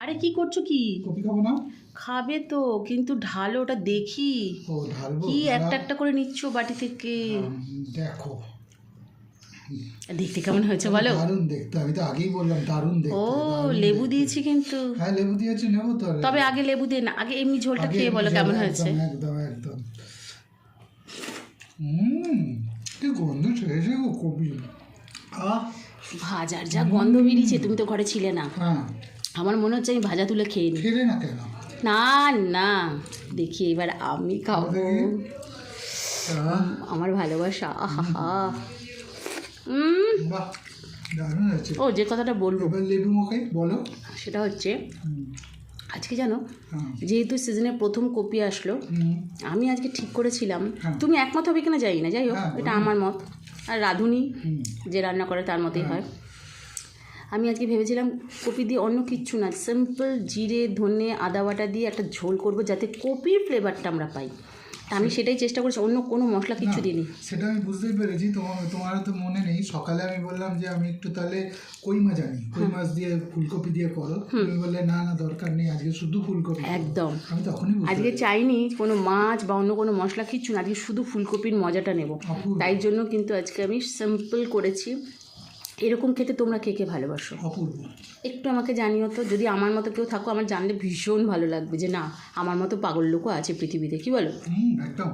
আরে কি করছো কি? কপি খাবো না? খাবে তো, কিন্তু ঢালো ওটা দেখি। ও ঢালবো কি একটা একটা করে নিচ্ছ বাটি থেকে? দেখো দেখতে কেমন হয়েছে বলো? দারুণ দেখতে, আমি তো আগেই বললাম দারুণ ও দেখতে। দারুণ লেবু দেখতে। দিয়েছি কিন্তু। হ্যাঁ লেবু দিয়েছি, নেবো তো। তবে আগে লেবু দিয়ে না, আগে এমনি ঝোলটা আগে খেয়ে বলো এমনি কেমন ঝোল, হয়েছে। একদম একদম একদম। কি গন্ধ ছেড়েছে গো কপি। আহ ভাজার যা গন্ধ বেরিয়েছে, তুমি তো ঘরে ছিলে না। হ্যাঁ, আমার মনে হচ্ছে আমি ভাজা তুলে খেয়ে নিই। খেলে না কেন? না না, দেখি এবার আমি খাবো। আমার ভালোবাসা, আহা হা। বাহ দারুণ হয়েছে। ও যে কথাটা বলবো এবার লেবু মকাই বলো। সেটা হচ্ছে, আজকে জানো হ্যাঁ। যেহেতু সিজনের প্রথম কপি আসলো, আমি আজকে ঠিক করেছিলাম, হ্যাঁ। তুমি একমত হবে কিনা যাই না, যাই হোক হ্যাঁ, এটা বলুন। আমার মত, আর রাঁধুনি যে রান্না করে তার মতোই হয়। আমি আজকে ভেবেছিলাম কপি দিয়ে অন্য কিচ্ছু না, সিম্পল জিরে ধনে আদা বাটা দিয়ে একটা ঝোল করব যাতে কপির ফ্লেভারটা আমরা পাই। তা আমি সেটাই চেষ্টা করছি, অন্য কোনো মশলা কিচ্ছু না, দিইনি। সেটা আমি বুঝতেই পেরেছি। তোমার তো মনে নেই, সকালে আমি বললাম যে আমি একটু তাহলে কই মাছ আনি, কই মাছ দিয়ে ফুলকপি দিয়ে করো। তুমি বললে না না দরকার নেই, আজকে শুধু ফুলকপি করো। একদম। আমি তখনই বুঝতে আজকে পেরেছি। চাইনি কোনো মাছ বা অন্য কোনো মশলা কিচ্ছু না, আজকে শুধু ফুলকপির মজাটা নেব। অপূর্ব। তাই জন্য কিন্তু আজকে আমি সিম্পল করেছি। এরকম খেতে তোমরা কে কে ভালোবাসো অপূর্ব। একটু আমাকে জানিও তো, যদি আমার মতো কেউ থাকো আমার জানলে ভীষণ ভালো লাগবে যে না আমার মতো পাগল লোকও আছে পৃথিবীতে, কি বলো? একদম।